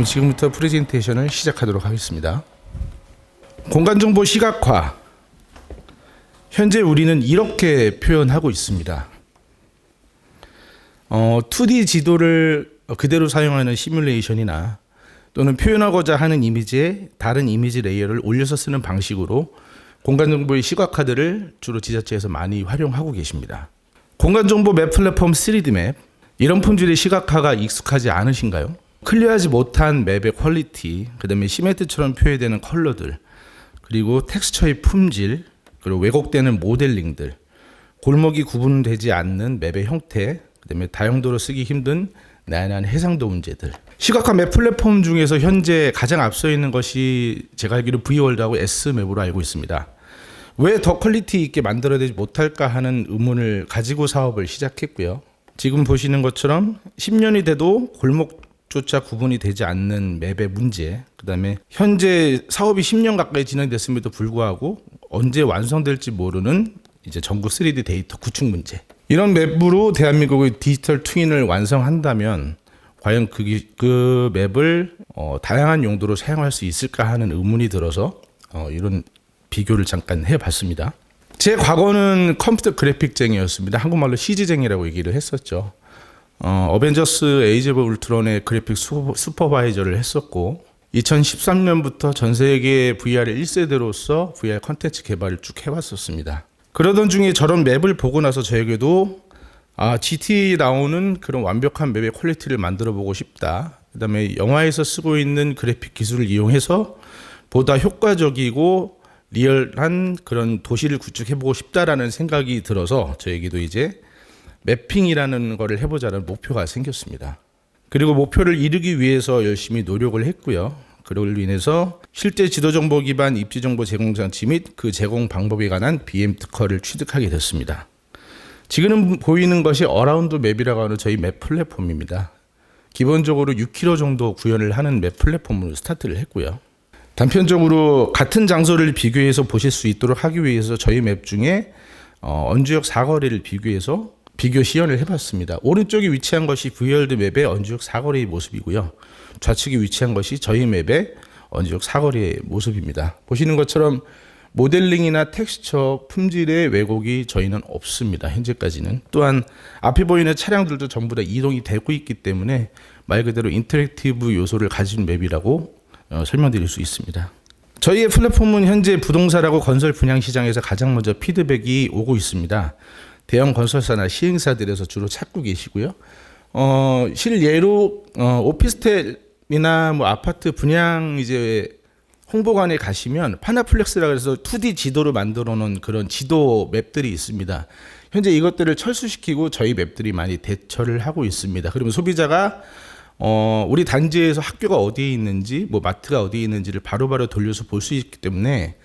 그럼 지금부터 프레젠테이션을 시작하도록 하겠습니다. 공간정보 시각화. 현재 우리는 이렇게 표현하고 있습니다. 2D 지도를 그대로 사용하는 시뮬레이션이나 또는 표현하고자 하는 이미지에 다른 이미지 레이어를 올려서 쓰는 방식으로 공간정보의 시각화들을 주로 지자체에서 많이 활용하고 계십니다. 공간정보 맵 플랫폼 3D 맵, 이런 품질의 시각화가 익숙하지 않으신가요? 클리어하지 못한 맵의 퀄리티, 그 다음에 시메트처럼 표현되는 컬러들, 그리고 텍스처의 품질, 그리고 왜곡되는 모델링들, 골목이 구분되지 않는 맵의 형태, 그 다음에 다용도로 쓰기 힘든 나연한 해상도 문제들. 시각화 맵 플랫폼 중에서 현재 가장 앞서 있는 것이 제가 알기로 V월드하고 S맵으로 알고 있습니다. 왜 더 퀄리티 있게 만들어내지 못할까 하는 의문을 가지고 사업을 시작했고요. 지금 보시는 것처럼 10년이 돼도 골목조차 구분이 되지 않는 맵의 문제, 그 다음에 현재 사업이 10년 가까이 진행됐음에도 불구하고 언제 완성될지 모르는 이제 전국 3D 데이터 구축 문제. 이런 맵으로 대한민국의 디지털 트윈을 완성한다면 과연 그 맵을 다양한 용도로 사용할 수 있을까 하는 의문이 들어서 이런 비교를 잠깐 해봤습니다. 제 과거는 컴퓨터 그래픽쟁이였습니다. 한국말로 CG쟁이라고 얘기를 했었죠. 어벤져스 에이지 오브 울트론의 그래픽 슈퍼바이저를 했었고 2013년부터 전 세계 VR의 1세대로서 VR 컨텐츠 개발을 쭉 해왔었습니다. 그러던 중에 저런 맵을 보고 나서 저에게도 GTA 나오는 그런 완벽한 맵의 퀄리티를 만들어 보고 싶다. 그 다음에 영화에서 쓰고 있는 그래픽 기술을 이용해서 보다 효과적이고 리얼한 그런 도시를 구축해보고 싶다라는 생각이 들어서 저에게도 이제 매핑이라는 거를 해보자는 목표가 생겼습니다. 그리고 목표를 이루기 위해서 열심히 노력을 했고요. 그로 인해서 실제 지도정보 기반 입지정보 제공장치 및 그 제공 방법에 관한 BM 특허를 취득하게 됐습니다. 지금 보이는 것이 어라운드 맵이라고 하는 저희 맵 플랫폼입니다. 기본적으로 6km 정도 구현을 하는 맵 플랫폼으로 스타트를 했고요. 단편적으로 같은 장소를 비교해서 보실 수 있도록 하기 위해서 저희 맵 중에 언주역 사거리를 비교해서 비교 시연을 해봤습니다. 오른쪽에 위치한 것이 V월드 맵의 언주역 사거리의 모습이고요. 좌측에 위치한 것이 저희 맵의 언주역 사거리의 모습입니다. 보시는 것처럼 모델링이나 텍스처, 품질의 왜곡이 저희는 없습니다. 현재까지는. 또한 앞에 보이는 차량들도 전부 다 이동이 되고 있기 때문에 말 그대로 인터랙티브 요소를 가진 맵이라고 설명드릴 수 있습니다. 저희의 플랫폼은 현재 부동산하고 건설 분양 시장에서 가장 먼저 피드백이 오고 있습니다. 대형 건설사나 시행사들에서 주로 찾고 계시고요. 실예로 오피스텔이나 뭐 아파트 분양 이제 홍보관에 가시면 파나플렉스라고 해서 2D 지도를 만들어 놓은 그런 지도 맵들이 있습니다. 현재 이것들을 철수시키고 저희 맵들이 많이 대처를 하고 있습니다. 그러면 소비자가 우리 단지에서 학교가 어디에 있는지, 뭐 마트가 어디에 있는지를 바로바로 돌려서 볼 수 있기 때문에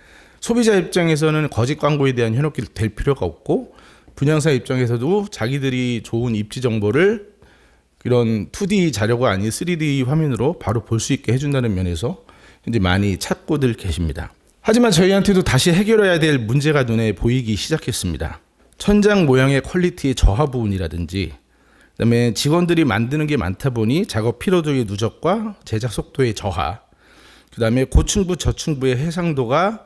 소비자 입장에서는 거짓 광고에 대한 현혹이 될 필요가 없고 분양사 입장에서도 자기들이 좋은 입지 정보를 이런 2D 자료가 아닌 3D 화면으로 바로 볼 수 있게 해준다는 면에서 현재 많이 찾고들 계십니다. 하지만 저희한테도 다시 해결해야 될 문제가 눈에 보이기 시작했습니다. 천장 모양의 퀄리티의 저하 부분이라든지 그다음에 직원들이 만드는 게 많다 보니 작업 피로도의 누적과 제작 속도의 저하, 그다음에 고층부 저층부의 해상도가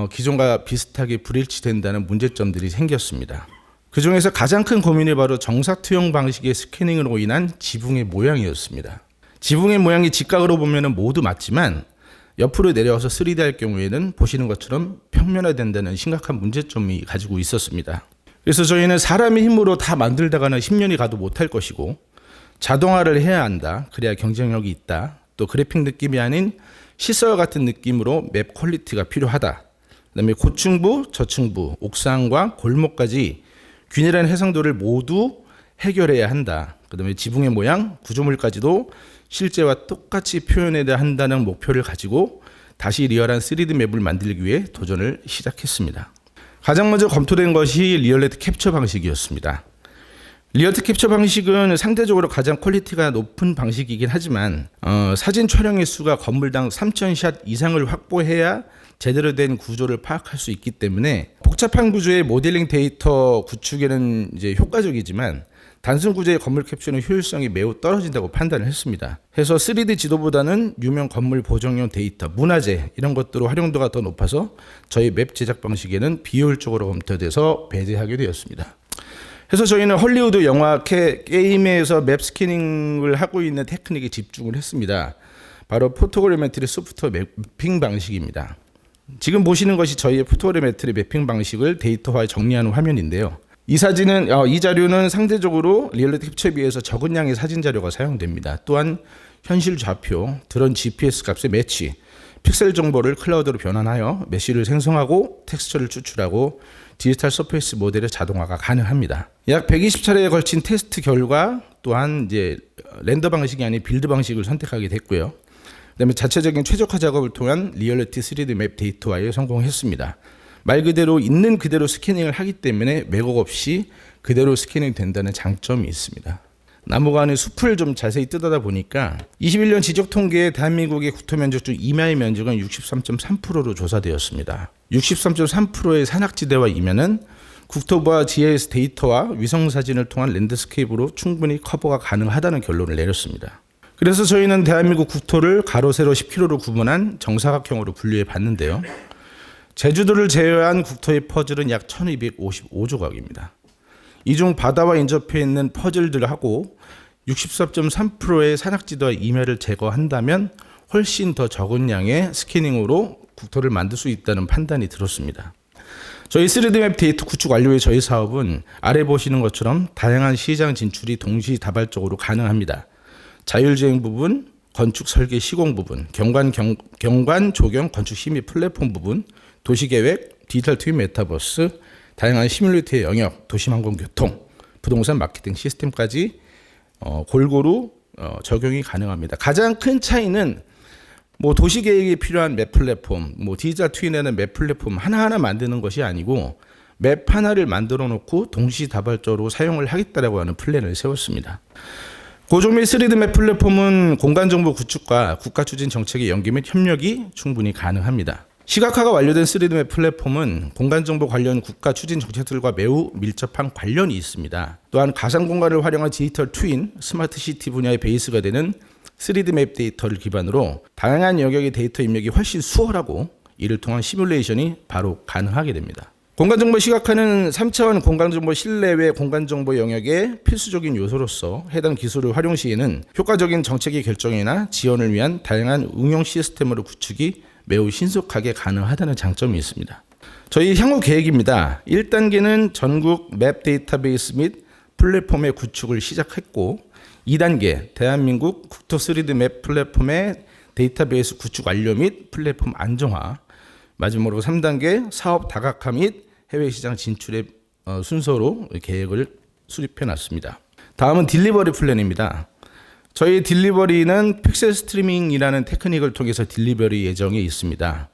기존과 비슷하게 불일치된다는 문제점들이 생겼습니다. 그 중에서 가장 큰 고민이 바로 정사투영 방식의 스캐닝으로 인한 지붕의 모양이었습니다. 지붕의 모양이 직각으로 보면 모두 맞지만 옆으로 내려와서 3D 할 경우에는 보시는 것처럼 평면화된다는 심각한 문제점이 가지고 있었습니다. 그래서 저희는 사람의 힘으로 다 만들다가는 10년이 가도 못할 것이고 자동화를 해야 한다. 그래야 경쟁력이 있다. 또 그래픽 느낌이 아닌 시설 같은 느낌으로 맵 퀄리티가 필요하다. 그다음에 고층부, 저층부, 옥상과 골목까지 균일한 해상도를 모두 해결해야 한다. 그다음에 지붕의 모양, 구조물까지도 실제와 똑같이 표현해야 한다는 목표를 가지고 다시 리얼한 3D 맵을 만들기 위해 도전을 시작했습니다. 가장 먼저 검토된 것이 리얼리티 캡처 방식이었습니다. 리얼리티 캡처 방식은 상대적으로 가장 퀄리티가 높은 방식이긴 하지만 사진 촬영의 수가 건물당 3,000샷 이상을 확보해야 제대로 된 구조를 파악할 수 있기 때문에 복잡한 구조의 모델링 데이터 구축에는 이제 효과적이지만 단순 구조의 건물 캡처는 효율성이 매우 떨어진다고 판단을 했습니다. 해서 3D 지도보다는 유명 건물 보정용 데이터, 문화재 이런 것들로 활용도가 더 높아서 저희 맵 제작 방식에는 비효율적으로 검토돼서 배제하게 되었습니다. 그래서 저희는 헐리우드 영화 게임에서 맵 스캐닝을 하고 있는 테크닉에 집중을 했습니다. 바로 포토그래메트리 소프트웨어 매핑 방식입니다. 지금 보시는 것이 저희의 포토그래메트리 매핑 방식을 데이터화에 정리하는 화면인데요. 이 자료는 상대적으로 리얼리티 캡처에 비해서 적은 양의 사진 자료가 사용됩니다. 또한 현실 좌표, 드론 GPS 값의 매치, 픽셀 정보를 클라우드로 변환하여 메쉬를 생성하고 텍스처를 추출하고 디지털 서페이스 모델의 자동화가 가능합니다. 약 120차례에 걸친 테스트 결과 또한 이제 렌더 방식이 아닌 빌드 방식을 선택하게 됐고요. 그다음에 자체적인 최적화 작업을 통한 리얼리티 3D 맵 데이터화에 성공했습니다. 말 그대로 있는 그대로 스캐닝을 하기 때문에 왜곡 없이 그대로 스캐닝 된다는 장점이 있습니다. 나무가 아닌 숲을 좀 자세히 뜯어다 보니까 21년 지적 통계에 대한민국의 국토 면적 중 임야의 면적은 63.3%로 조사되었습니다. 63.3%의 산악지대와 임야는 국토부와 GIS 데이터와 위성 사진을 통한 랜드스케이프로 충분히 커버가 가능하다는 결론을 내렸습니다. 그래서 저희는 대한민국 국토를 가로 세로 10km로 구분한 정사각형으로 분류해 봤는데요. 제주도를 제외한 국토의 퍼즐은 약 1255조각입니다. 이 중 바다와 인접해 있는 퍼즐들하고 64.3%의 산악지대와 임야를 제거한다면 훨씬 더 적은 양의 스캐닝으로 국토를 만들 수 있다는 판단이 들었습니다. 저희 3D 맵 데이터 구축 완료의 저희 사업은 아래 보시는 것처럼 다양한 시장 진출이 동시다발적으로 가능합니다. 자율주행 부분, 건축 설계 시공 부분, 경관 조경 건축 심의 플랫폼 부분, 도시계획, 디지털 트윈 메타버스, 다양한 시뮬레이터의 영역, 도시항공교통, 부동산 마케팅 시스템까지 골고루 적용이 가능합니다. 가장 큰 차이는 도시계획에 필요한 맵 플랫폼, 디지털 트윈에는 맵 플랫폼 하나하나 만드는 것이 아니고 맵 하나를 만들어 놓고 동시다발적으로 사용을 하겠다라고 하는 플랜을 세웠습니다. 고조 및 3D 맵 플랫폼은 공간정보 구축과 국가추진 정책의 연계 및 협력이 충분히 가능합니다. 시각화가 완료된 3D 맵 플랫폼은 공간정보 관련 국가 추진 정책들과 매우 밀접한 관련이 있습니다. 또한 가상공간을 활용한 디지털 트윈, 스마트 시티 분야의 베이스가 되는 3D 맵 데이터를 기반으로 다양한 영역의 데이터 입력이 훨씬 수월하고 이를 통한 시뮬레이션이 바로 가능하게 됩니다. 공간정보 시각화는 3차원 공간정보 실내외 공간정보 영역의 필수적인 요소로서 해당 기술을 활용 시에는 효과적인 정책의 결정이나 지원을 위한 다양한 응용 시스템으로 구축이 매우 신속하게 가능하다는 장점이 있습니다. 저희 향후 계획입니다. 1단계는 전국 맵 데이터베이스 및 플랫폼의 구축을 시작했고 2단계 대한민국 국토 3D 맵 플랫폼의 데이터베이스 구축 완료 및 플랫폼 안정화, 마지막으로 3단계 사업 다각화 및 해외 시장 진출의 순서로 계획을 수립해 놨습니다. 다음은 딜리버리 플랜입니다. 저희 딜리버리는 픽셀 스트리밍이라는 테크닉을 통해서 딜리버리 예정에 있습니다.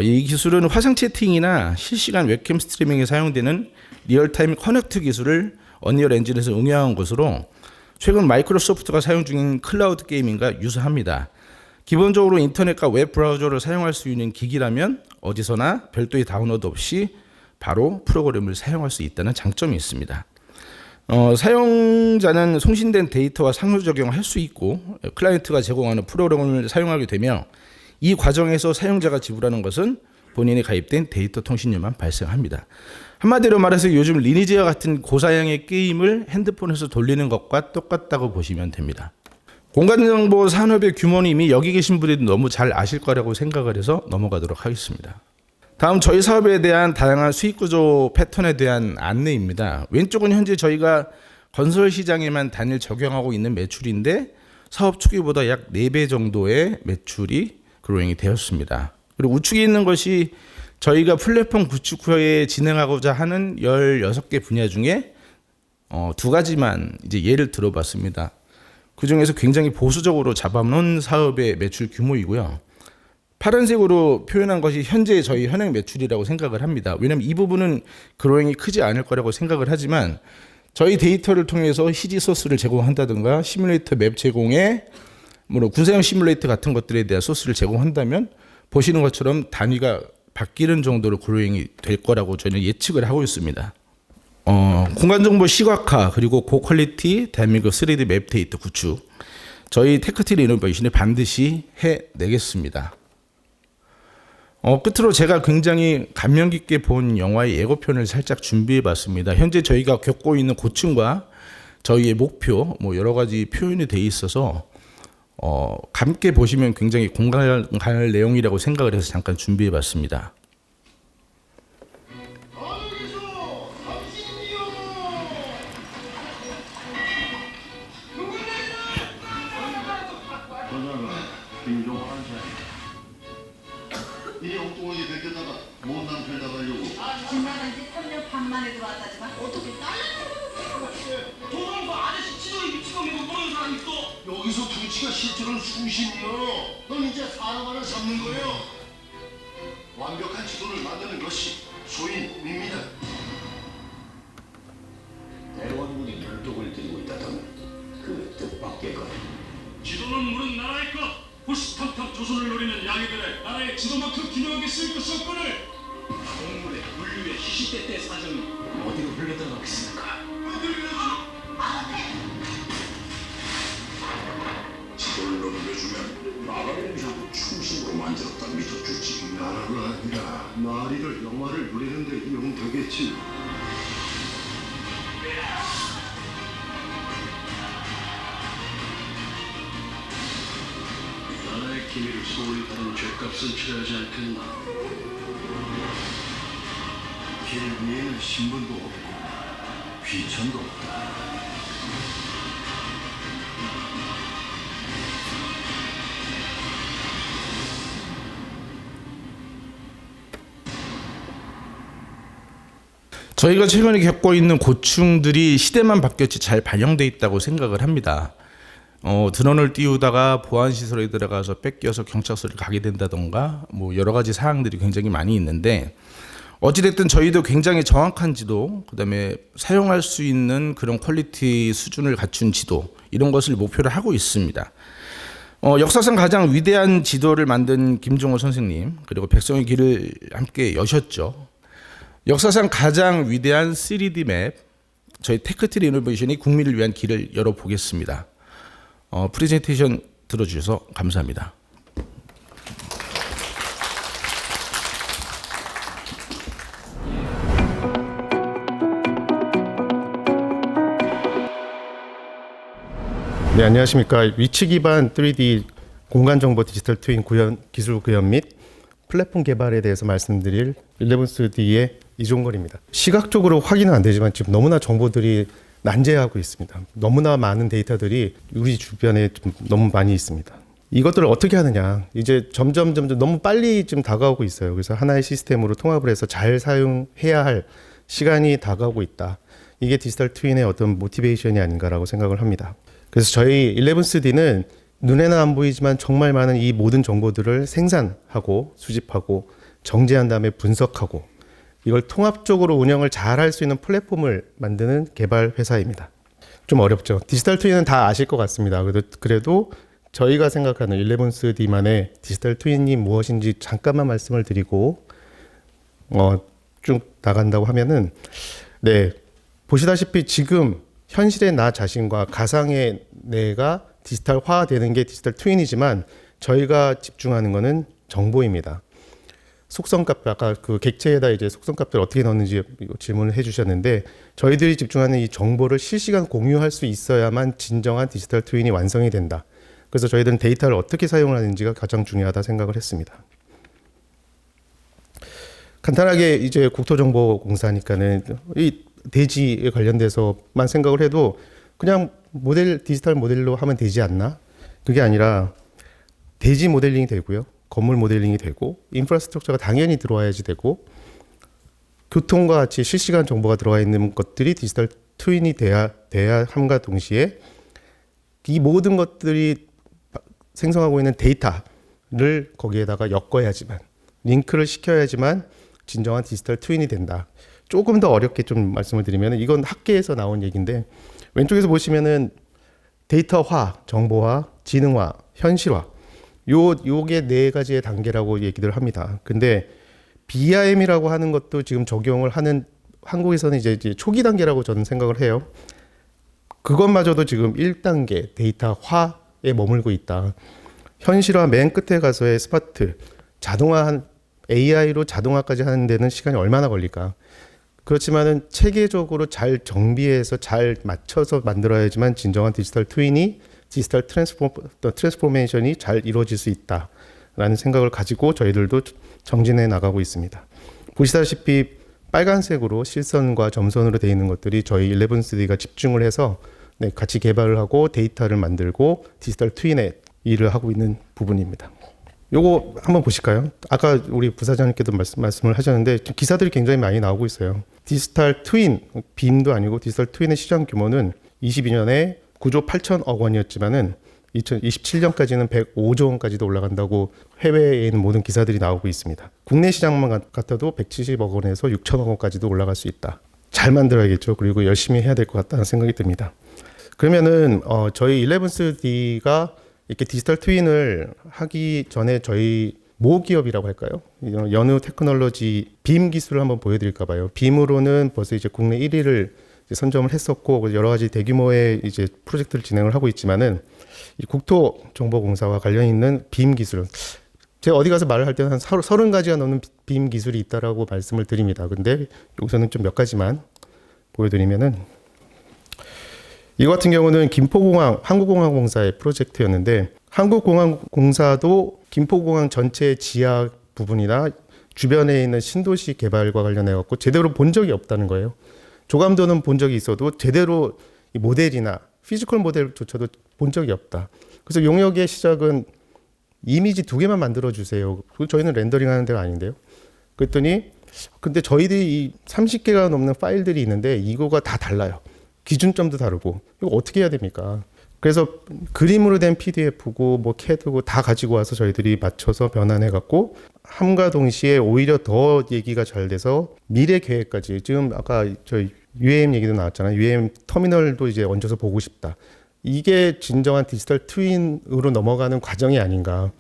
이 기술은 화상 채팅이나 실시간 웹캠 스트리밍에 사용되는 리얼타임 커넥트 기술을 언리얼 엔진에서 응용한 것으로 최근 마이크로소프트가 사용 중인 클라우드 게이밍과 유사합니다. 기본적으로 인터넷과 웹 브라우저를 사용할 수 있는 기기라면 어디서나 별도의 다운로드 없이 바로 프로그램을 사용할 수 있다는 장점이 있습니다. 사용자는 송신된 데이터와 상호작용을 할 수 있고 클라이언트가 제공하는 프로그램을 사용하게 되며 이 과정에서 사용자가 지불하는 것은 본인이 가입된 데이터 통신료만 발생합니다. 한마디로 말해서 요즘 리니지와 같은 고사양의 게임을 핸드폰에서 돌리는 것과 똑같다고 보시면 됩니다. 공간정보 산업의 규모는 이미 여기 계신 분들이 너무 잘 아실 거라고 생각을 해서 넘어가도록 하겠습니다. 다음 저희 사업에 대한 다양한 수익구조 패턴에 대한 안내입니다. 왼쪽은 현재 저희가 건설 시장에만 단일 적용하고 있는 매출인데 사업 초기보다 약 4배 정도의 매출이 그로잉이 되었습니다. 그리고 우측에 있는 것이 저희가 플랫폼 구축 후에 진행하고자 하는 16개 분야 중에 2가지만 이제 예를 들어봤습니다. 그 중에서 굉장히 보수적으로 잡아놓은 사업의 매출 규모이고요. 파란색으로 표현한 것이 현재 저희 현행 매출이라고 생각을 합니다. 왜냐하면 이 부분은 그로잉이 크지 않을 거라고 생각을 하지만 저희 데이터를 통해서 CG 소스를 제공한다든가 시뮬레이터 맵 제공에 구사형 시뮬레이터 같은 것들에 대한 소스를 제공한다면 보시는 것처럼 단위가 바뀌는 정도로 그로잉이 될 거라고 저는 예측을 하고 있습니다. 공간정보 시각화 그리고 고퀄리티 대한민국 3D 맵 데이터 구축 저희 테크트리 이노베이션이 반드시 해내겠습니다. 끝으로 제가 굉장히 감명 깊게 본 영화의 예고편을 살짝 준비해 봤습니다. 현재 저희가 겪고 있는 고충과 저희의 목표 여러 가지 표현이 돼 있어서 함께 보시면 굉장히 공감할 내용이라고 생각을 해서 잠깐 준비해 봤습니다. 이 엉뚱하게 베껴다가 못 남편 나가려고. 지나간 지 3년 반 만에 들어왔다지만 어떻게 딸랑 도망가 아저씨 지도에 미치광이고 모르는 사람 있어. 여기서 둥치가 실제로는 수십이요. 넌 이제 사람 하나 잡는 거예요. 완벽한 지도를 만드는 것이 소인 꿈입니다. 대원군이 별독을 들이고 있다던 그 뜻밖의 것. 지도는 물은 나라의 것. 호시탐탐 조선을 노리는 양이들의 나라의 지도만큼 기묘하게 쓸 것이 없거늘 동물의 물류의 시시때때 사정이 어디로 흘러들어가겠습니까? 지도를 넘겨주면 나라를 충신으로 만들었다 믿어주지. 나라가 아니라 나리를 영화를 누리는 데 이용되겠지. 나라의 기밀을 소홀히 다룬 죄값은 치러야지 않겠나. 길 위에는 신분도 없고 귀천도 없다. 저희가 최근에 겪고 있는 고충들이 시대만 바뀌었지 잘 반영돼 있다고 생각을 합니다. 드론을 띄우다가 보안시설에 들어가서 뺏겨서 경찰서를 가게 된다던가 여러 가지 사항들이 굉장히 많이 있는데 어찌됐든 저희도 굉장히 정확한 지도 그다음에 사용할 수 있는 그런 퀄리티 수준을 갖춘 지도 이런 것을 목표로 하고 있습니다. 역사상 가장 위대한 지도를 만든 김종호 선생님 그리고 백성의 길을 함께 여셨죠. 역사상 가장 위대한 3D 맵 저희 테크트리 이노베이션이 국민을 위한 길을 열어보겠습니다. 프레젠테이션 들어주셔서 감사합니다. 네, 안녕하십니까. 위치 기반 3D 공간정보 디지털 트윈 기술 구현 및 플랫폼 개발에 대해서 말씀드릴 11D의 이종걸입니다. 시각적으로 확인은 안 되지만 지금 너무나 정보들이 난제하고 있습니다. 너무나 많은 데이터들이 우리 주변에 좀 너무 많이 있습니다. 이것들을 어떻게 하느냐. 이제 점점 너무 빨리 좀 다가오고 있어요. 그래서 하나의 시스템으로 통합을 해서 잘 사용해야 할 시간이 다가오고 있다. 이게 디지털 트윈의 어떤 모티베이션이 아닌가라고 생각을 합니다. 그래서 저희 11D는 눈에는 안 보이지만 정말 많은 이 모든 정보들을 생산하고 수집하고 정제한 다음에 분석하고 이걸 통합적으로 운영을 잘 할 수 있는 플랫폼을 만드는 개발 회사입니다. 좀 어렵죠. 디지털 트윈은 다 아실 것 같습니다. 그래도 저희가 생각하는 11D만의 디지털 트윈이 무엇인지 잠깐만 말씀을 드리고 쭉 나간다고 하면은 네, 보시다시피 지금 현실의 나 자신과 가상의 내가 디지털화되는 게 디지털 트윈이지만 저희가 집중하는 거는 정보입니다. 속성값, 아까 그 객체에다 이제 속성값을 어떻게 넣는지 질문을 해주셨는데 저희들이 집중하는 이 정보를 실시간 공유할 수 있어야만 진정한 디지털 트윈이 완성이 된다. 그래서 저희들은 데이터를 어떻게 사용을 하는지가 가장 중요하다 생각을 했습니다. 간단하게 이제 국토정보공사니까는 이 대지에 관련돼서만 생각을 해도 그냥 디지털 모델로 하면 되지 않나? 그게 아니라 대지 모델링이 되고요. 건물 모델링이 되고 인프라스트럭처가 당연히 들어와야지 되고 교통과 같이 실시간 정보가 들어와 있는 것들이 디지털 트윈이 돼야 함과 동시에 이 모든 것들이 생성하고 있는 데이터를 거기에다가 엮어야지만 링크를 시켜야지만 진정한 디지털 트윈이 된다. 조금 더 어렵게 좀 말씀을 드리면 이건 학계에서 나온 얘기인데 왼쪽에서 보시면은 데이터화, 정보화, 지능화, 현실화 요게 네 가지의 단계라고 얘기를 합니다. 근데 BIM이라고 하는 것도 지금 적용을 하는 한국에서는 이제 초기 단계라고 저는 생각을 해요. 그것마저도 지금 1단계 데이터화에 머물고 있다. 현실화 맨 끝에 가서의 스파트, 자동화한 AI로 자동화까지 하는 데는 시간이 얼마나 걸릴까? 그렇지만은 체계적으로 잘 정비해서 잘 맞춰서 만들어야지만 진정한 디지털 트윈이 디지털 트랜스포메이션이 잘 이루어질 수 있다라는 생각을 가지고 저희들도 정진해 나가고 있습니다. 보시다시피 빨간색으로 실선과 점선으로 되어 있는 것들이 저희 11study가 집중을 해서 네, 같이 개발을 하고 데이터를 만들고 디지털 트윈에 일을 하고 있는 부분입니다. 요거 한번 보실까요? 아까 우리 부사장님께도 말씀을 하셨는데 기사들이 굉장히 많이 나오고 있어요. 디지털 트윈, 빔도 아니고 디지털 트윈의 시장 규모는 22년에 9조 8천억 원이었지만은 2027년까지는 105조 원까지도 올라간다고 해외에 있는 모든 기사들이 나오고 있습니다. 국내 시장만 같아도 170억 원에서 6천억 원까지도 올라갈 수 있다. 잘 만들어야겠죠. 그리고 열심히 해야 될 것 같다는 생각이 듭니다. 그러면은 저희 11study가 이렇게 디지털 트윈을 하기 전에 저희 모 기업이라고 할까요? 연우 테크놀로지 빔 기술을 한번 보여드릴까 봐요. 빔으로는 벌써 이제 국내 1위를 선점을 했었고 여러 가지 대규모의 이제 프로젝트를 진행을 하고 있지만은 이 국토정보공사와 관련 있는 빔 기술, 제가 어디 가서 말을 할 때는 한 30가지가 넘는 빔 기술이 있다라고 말씀을 드립니다. 근데 여기서는 좀 몇 가지만 보여드리면은 이거 같은 경우는 김포공항 한국공항공사의 프로젝트였는데 한국공항공사도 김포공항 전체 지하 부분이나 주변에 있는 신도시 개발과 관련해 갖고 제대로 본 적이 없다는 거예요. 조감도는 본 적이 있어도 제대로 이 모델이나 피지컬 모델조차도 본 적이 없다. 그래서 용역의 시작은 이미지 2개만 만들어 주세요. 저희는 렌더링 하는 데가 아닌데요. 그랬더니 근데 저희들이 이 30개가 넘는 파일들이 있는데 이거가 다 달라요. 기준점도 다르고 이거 어떻게 해야 됩니까? 그래서 그림으로 된 PDF고 뭐 CAD고 다 가지고 와서 저희들이 맞춰서 변환해 갖고 함과 동시에 오히려 더 얘기가 잘 돼서 미래 계획까지 지금 아까 저희 UAM 얘기도 나왔잖아요. UAM 터미널도 이제 얹어서 보고 싶다. 이게 진정한 디지털 트윈으로 넘어가는 과정이 아닌가.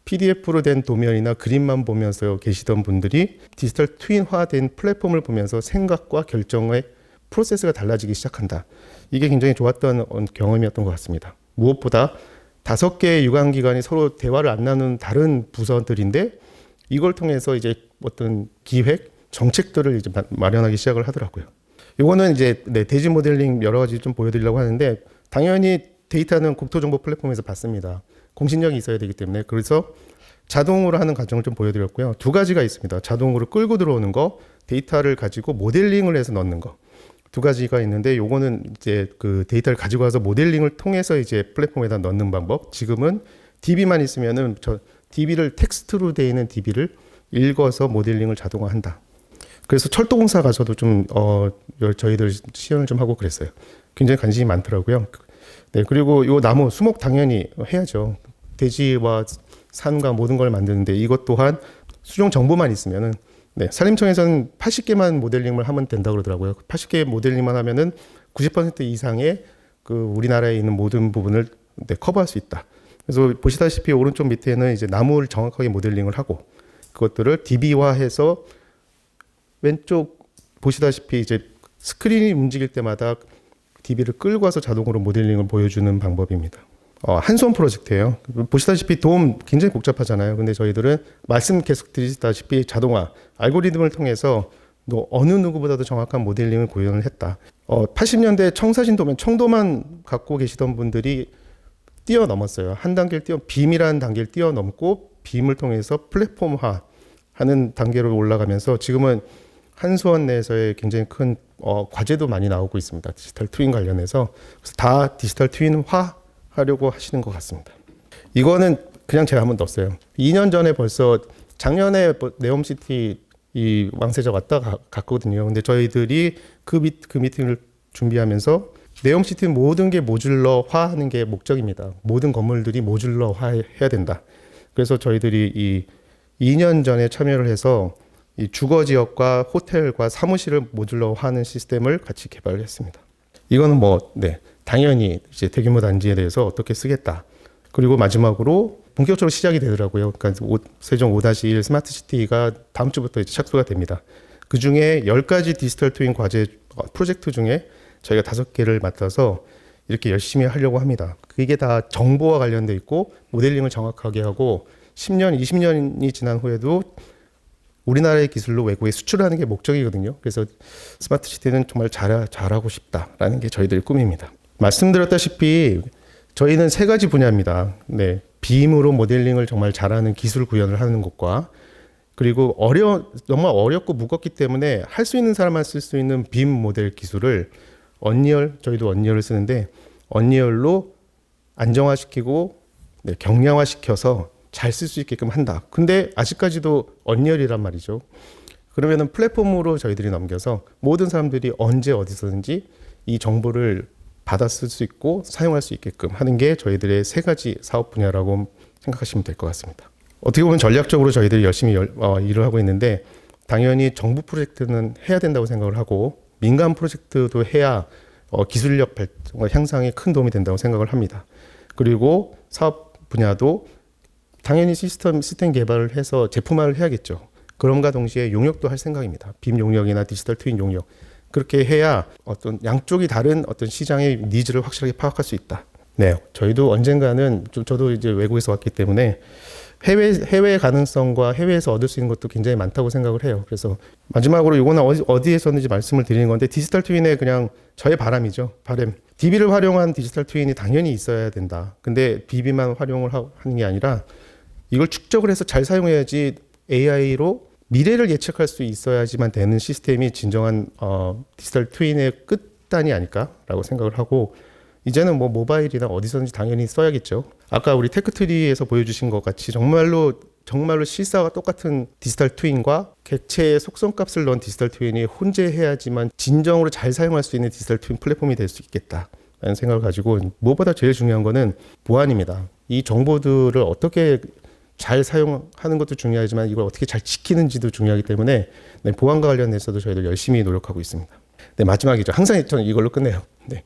PDF로 된 도면이나 그림만 보면서 계시던 분들이 디지털 트윈화된 플랫폼을 보면서 생각과 결정의 프로세스가 달라지기 시작한다. 이게 굉장히 좋았던 경험이었던 것 같습니다. 무엇보다 5개의 유관기관이 서로 대화를 안 나누는 다른 부서들인데 이걸 통해서 이제 어떤 기획, 정책들을 이제 마련하기 시작을 하더라고요. 이거는 이제 대지 모델링 여러 가지 좀 보여드리려고 하는데 당연히 데이터는 국토정보 플랫폼에서 받습니다. 공신력이 있어야 되기 때문에 그래서 자동으로 하는 과정을 좀 보여드렸고요. 2가지가 있습니다. 자동으로 끌고 들어오는 거, 데이터를 가지고 모델링을 해서 넣는 거. 2가지가 있는데 요거는 이제 그 데이터를 가지고 와서 모델링을 통해서 이제 플랫폼에다 넣는 방법. 지금은 DB만 있으면은 DB를 텍스트로 되어 있는 DB를 읽어서 모델링을 자동화한다. 그래서 철도공사 가서도 좀 저희들 시연을 좀 하고 그랬어요. 굉장히 관심이 많더라고요. 네, 그리고 요 나무 수목 당연히 해야죠. 대지와 산과 모든 걸 만드는데 이것 또한 수종 정보만 있으면은 네, 산림청에서는 80개만 모델링을 하면 된다고 그러더라고요. 80개 모델링만 하면은 90% 이상의 그 우리나라에 있는 모든 부분을 커버할 수 있다. 그래서 보시다시피 오른쪽 밑에는 이제 나무를 정확하게 모델링을 하고 그것들을 DB화해서 왼쪽 보시다시피 이제 스크린이 움직일 때마다 DB를 끌고 와서 자동으로 모델링을 보여주는 방법입니다. 한손 프로젝트예요. 보시다시피 도움 굉장히 복잡하잖아요. 근데 저희들은 말씀 계속 드리다시피 자동화, 알고리즘을 통해서 어느 누구보다도 정확한 모델링을 구현을 했다. 80년대 청사진 도면 청도만 갖고 계시던 분들이 뛰어넘었어요. 한 단계를 빔이라는 단계를 뛰어넘고 빔을 통해서 플랫폼화 하는 단계로 올라가면서 지금은 한수원 내에서의 굉장히 큰 과제도 많이 나오고 있습니다. 디지털 트윈 관련해서. 그래서 다 디지털 트윈화 하려고 하시는 것 같습니다. 이거는 그냥 제가 한번 넣었어요. 2년 전에 벌써 작년에 네옴시티 이 왕세자 왔다 갔거든요. 근데 저희들이 그 미팅을 준비하면서 네옴시티 모든 게 모듈러화하는 게 목적입니다. 모든 건물들이 모듈러화해야 된다. 그래서 저희들이 이 2년 전에 참여를 해서 이 주거 지역과 호텔과 사무실을 모듈러화하는 시스템을 같이 개발을 했습니다. 이거는 당연히 이제 대규모 단지에 대해서 어떻게 쓰겠다. 그리고 마지막으로 본격적으로 시작이 되더라고요. 그러니까 세종 5-1 스마트 시티가 다음 주부터 이제 착수가 됩니다. 그 중에 10가지 디지털 트윈 과제 프로젝트 중에 저희가 5개를 맡아서 이렇게 열심히 하려고 합니다. 그게 다 정보와 관련돼 있고 모델링을 정확하게 하고 10년, 20년이 지난 후에도 우리나라의 기술로 외국에 수출하는 게 목적이거든요. 그래서 스마트 시티는 정말 잘하고 싶다라는 게 저희들의 꿈입니다. 말씀드렸다시피 저희는 3가지 분야입니다. 네, 빔으로 모델링을 정말 잘하는 기술 구현을 하는 것과 그리고 정말 어렵고 무겁기 때문에 할 수 있는 사람만 쓸 수 있는 빔 모델 기술을 언리얼, 저희도 언리얼을 쓰는데 언리얼로 안정화시키고 네, 경량화시켜서 잘 쓸 수 있게끔 한다. 근데 아직까지도 언리얼이란 말이죠. 그러면은 플랫폼으로 저희들이 넘겨서 모든 사람들이 언제 어디서든지 이 정보를 받아 쓸 수 있고 사용할 수 있게끔 하는 게 저희들의 3가지 사업 분야라고 생각하시면 될 것 같습니다. 어떻게 보면 전략적으로 저희들이 열심히 일을 하고 있는데 당연히 정부 프로젝트는 해야 된다고 생각을 하고 민간 프로젝트도 해야 기술력 발전 향상에 큰 도움이 된다고 생각을 합니다. 그리고 사업 분야도 당연히 시스템 개발을 해서 제품화를 해야겠죠. 그럼과 동시에 용역도 할 생각입니다. 빔 용역이나 디지털 트윈 용역. 그렇게 해야 어떤 양쪽이 다른 어떤 시장의 니즈를 확실하게 파악할 수 있다. 네, 저희도 언젠가는 저도 이제 외국에서 왔기 때문에 해외 가능성과 해외에서 얻을 수 있는 것도 굉장히 많다고 생각을 해요. 그래서 마지막으로 이거는 어디에서는지 말씀을 드리는 건데 디지털 트윈의 그냥 저의 바람이죠. 바람. DB를 활용한 디지털 트윈이 당연히 있어야 된다. 근데 DB만 활용을 하는 게 아니라 이걸 축적을 해서 잘 사용해야지 AI로 미래를 예측할 수 있어야지만 되는 시스템이 진정한 디지털 트윈의 끝단이 아닐까라고 생각을 하고 이제는 뭐 모바일이나 어디서든지 당연히 써야겠죠. 아까 우리 테크트리에서 보여주신 것 같이 정말로 실사와 똑같은 디지털 트윈과 객체의 속성값을 넣은 디지털 트윈이 혼재해야지만 진정으로 잘 사용할 수 있는 디지털 트윈 플랫폼이 될 수 있겠다라는 생각을 가지고 무엇보다 제일 중요한 거는 보안입니다. 이 정보들을 어떻게 잘 사용하는 것도 중요하지만 이걸 어떻게 잘 지키는지도 중요하기 때문에 네, 보안과 관련해서도 저희들 열심히 노력하고 있습니다. 네, 마지막이죠. 항상 저는 이걸로 끝내요. 네.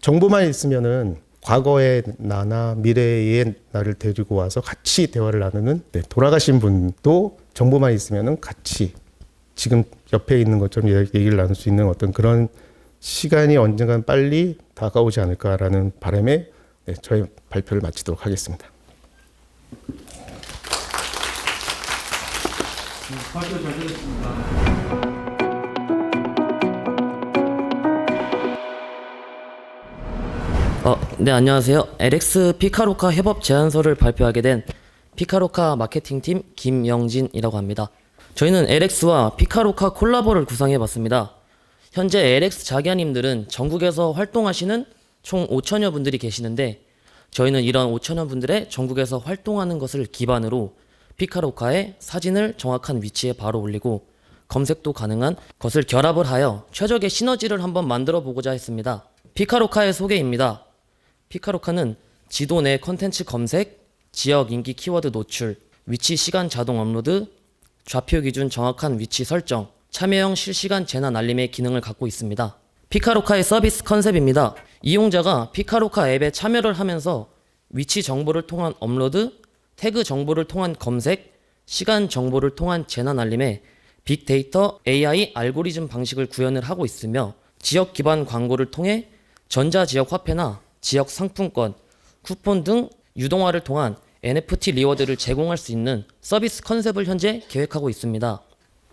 정보만 있으면은 과거의 나나 미래의 나를 데리고 와서 같이 대화를 나누는 네, 돌아가신 분도 정보만 있으면은 같이 지금 옆에 있는 것처럼 얘기를 나눌 수 있는 어떤 그런 시간이 언젠간 빨리 다가오지 않을까라는 바람에 네, 저희 발표를 마치도록 하겠습니다. 발표 잘 들었습니다. 네, 안녕하세요. LX 피카로카 협업 제안서를 발표하게 된 피카로카 마케팅팀 김영진이라고 합니다. 저희는 LX와 피카로카 콜라보를 구상해봤습니다. 현재 LX 자기야님들은 전국에서 활동하시는 총 5천여 분들이 계시는데 저희는 이런 5천여 분들의 전국에서 활동하는 것을 기반으로 피카로카의 사진을 정확한 위치에 바로 올리고 검색도 가능한 것을 결합을 하여 최적의 시너지를 한번 만들어 보고자 했습니다. 피카로카의 소개입니다. 피카로카는 지도 내 컨텐츠 검색, 지역 인기 키워드 노출, 위치 시간 자동 업로드, 좌표 기준 정확한 위치 설정, 참여형 실시간 재난 알림의 기능을 갖고 있습니다. 피카로카의 서비스 컨셉입니다. 이용자가 피카로카 앱에 참여를 하면서 위치 정보를 통한 업로드, 태그 정보를 통한 검색, 시간 정보를 통한 재난 알림에 빅데이터 AI 알고리즘 방식을 구현을 하고 있으며 지역 기반 광고를 통해 전자지역 화폐나 지역 상품권, 쿠폰 등 유동화를 통한 NFT 리워드를 제공할 수 있는 서비스 컨셉을 현재 계획하고 있습니다.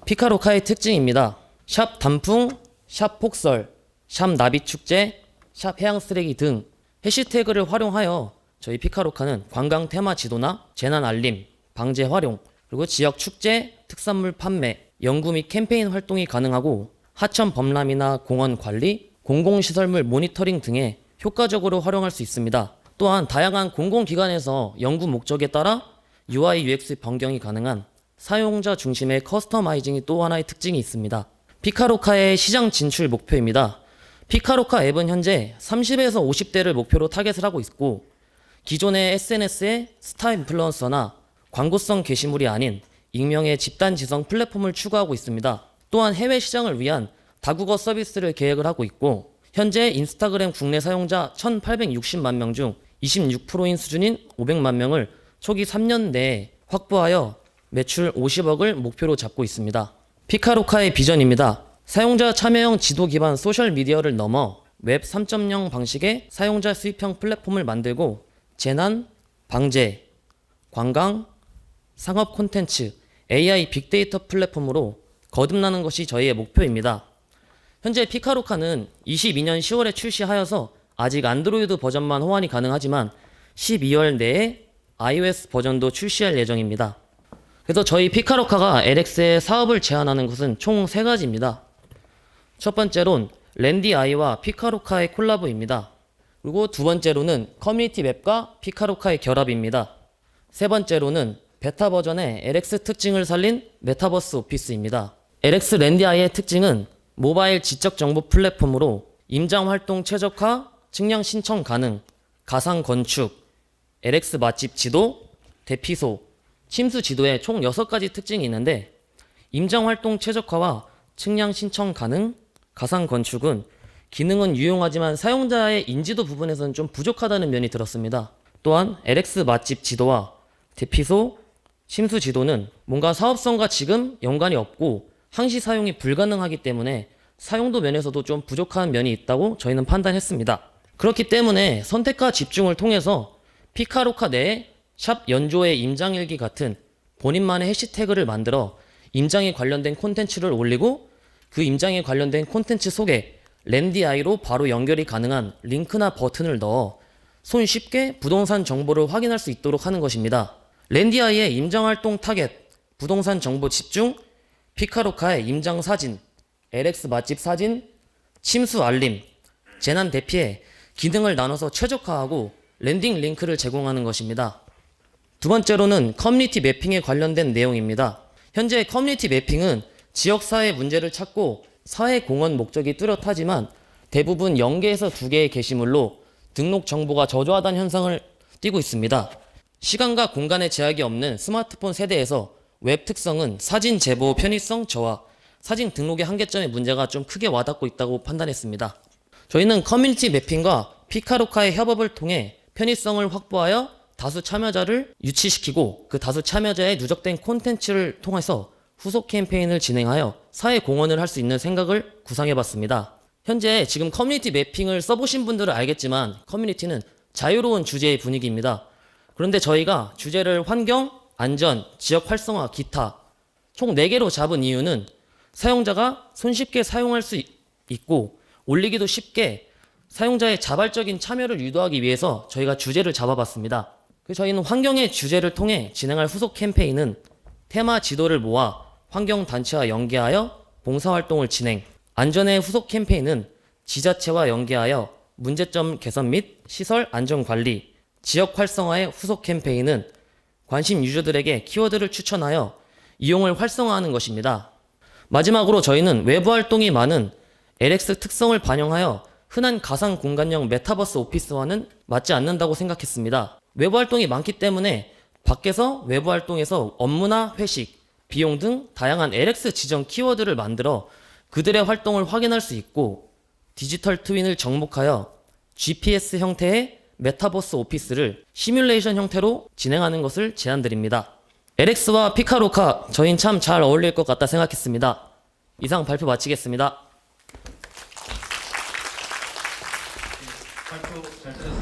피카로카의 특징입니다. 샵 단풍, 샵 폭설, 샵 나비축제, 샵 해양쓰레기 등 해시태그를 활용하여 저희 피카로카는 관광 테마 지도나 재난 알림, 방제 활용, 그리고 지역 축제, 특산물 판매, 연구 및 캠페인 활동이 가능하고 하천 범람이나 공원 관리, 공공시설물 모니터링 등에 효과적으로 활용할 수 있습니다. 또한 다양한 공공기관에서 연구 목적에 따라 UI, UX 변경이 가능한 사용자 중심의 커스터마이징이 또 하나의 특징이 있습니다. 피카로카의 시장 진출 목표입니다. 피카로카 앱은 현재 30에서 50대를 목표로 타겟을 하고 있고 기존의 SNS에 스타 인플루언서나 광고성 게시물이 아닌 익명의 집단 지성 플랫폼을 추구하고 있습니다. 또한 해외 시장을 위한 다국어 서비스를 계획을 하고 있고 현재 인스타그램 국내 사용자 1860만 명 중 26%인 수준인 500만 명을 초기 3년 내에 확보하여 매출 50억을 목표로 잡고 있습니다. 피카루카의 비전입니다. 사용자 참여형 지도 기반 소셜 미디어를 넘어 웹 3.0 방식의 사용자 수입형 플랫폼을 만들고 재난, 방제, 관광, 상업 콘텐츠, AI 빅데이터 플랫폼으로 거듭나는 것이 저희의 목표입니다. 현재 피카루카는 22년 10월에 출시하여서 아직 안드로이드 버전만 호환이 가능하지만 12월 내에 iOS 버전도 출시할 예정입니다. 그래서 저희 피카루카가 LX에 사업을 제안하는 것은 총 3가지입니다. 첫 번째로는 랜디아이와 피카루카의 콜라보입니다. 그리고 두 번째로는 커뮤니티 맵과 피카루카의 결합입니다. 세 번째로는 베타 버전의 LX 특징을 살린 메타버스 오피스입니다. LX 랜디아이의 특징은 모바일 지적 정보 플랫폼으로 임장 활동 최적화, 측량 신청 가능, 가상 건축, LX 맛집 지도, 대피소, 침수 지도의 총 6가지 특징이 있는데 임장 활동 최적화와 측량 신청 가능, 가상 건축은 기능은 유용하지만 사용자의 인지도 부분에서는 좀 부족하다는 면이 들었습니다. 또한 LX 맛집 지도와 대피소, 침수 지도는 뭔가 사업성과 지금 연관이 없고 항시 사용이 불가능하기 때문에 사용도 면에서도 좀 부족한 면이 있다고 저희는 판단했습니다. 그렇기 때문에 선택과 집중을 통해서 피카루카 내에 샵 연조의 임장일기 같은 본인만의 해시태그를 만들어 임장에 관련된 콘텐츠를 올리고 그 임장에 관련된 콘텐츠 속에 랜디아이로 바로 연결이 가능한 링크나 버튼을 넣어 손쉽게 부동산 정보를 확인할 수 있도록 하는 것입니다. 랜디아이의 임장활동 타겟, 부동산 정보 집중, 피카루카의 임장 사진, LX 맛집 사진, 침수 알림, 재난 대피에 기능을 나눠서 최적화하고 랜딩 링크를 제공하는 것입니다. 두 번째로는 커뮤니티 매핑에 관련된 내용입니다. 현재 커뮤니티 매핑은 지역사회 문제를 찾고 사회 공헌 목적이 뚜렷하지만 대부분 0개에서 2개의 게시물로 등록 정보가 저조하다는 현상을 띠고 있습니다. 시간과 공간의 제약이 없는 스마트폰 세대에서 웹 특성은 사진 제보 편의성 저하, 사진 등록의 한계점의 문제가 좀 크게 와닿고 있다고 판단했습니다. 저희는 커뮤니티 매핑과 피카루카의 협업을 통해 편의성을 확보하여 다수 참여자를 유치시키고 그 다수 참여자의 누적된 콘텐츠를 통해서 후속 캠페인을 진행하여 사회 공헌을 할 수 있는 생각을 구상해봤습니다. 현재 지금 커뮤니티 매핑을 써보신 분들은 알겠지만 커뮤니티는 자유로운 주제의 분위기입니다. 그런데 저희가 주제를 환경, 안전, 지역 활성화, 기타 총 4개로 잡은 이유는 사용자가 손쉽게 사용할 수 있고 올리기도 쉽게 사용자의 자발적인 참여를 유도하기 위해서 저희가 주제를 잡아봤습니다. 저희는 환경의 주제를 통해 진행할 후속 캠페인은 테마 지도를 모아 환경단체와 연계하여 봉사활동을 진행, 안전의 후속 캠페인은 지자체와 연계하여 문제점 개선 및 시설 안전관리, 지역 활성화의 후속 캠페인은 관심 유저들에게 키워드를 추천하여 이용을 활성화하는 것입니다. 마지막으로 저희는 외부 활동이 많은 LX 특성을 반영하여 흔한 가상 공간형 메타버스 오피스와는 맞지 않는다고 생각했습니다. 외부 활동이 많기 때문에 밖에서 외부 활동에서 업무나 회식, 비용 등 다양한 LX 지정 키워드를 만들어 그들의 활동을 확인할 수 있고 디지털 트윈을 접목하여 GPS 형태의 메타버스 오피스를 시뮬레이션 형태로 진행하는 것을 제안드립니다. LX와 피카루카 저희는 참 잘 어울릴 것 같다 생각했습니다. 이상 발표 마치겠습니다. 발표 잘 들었습니다.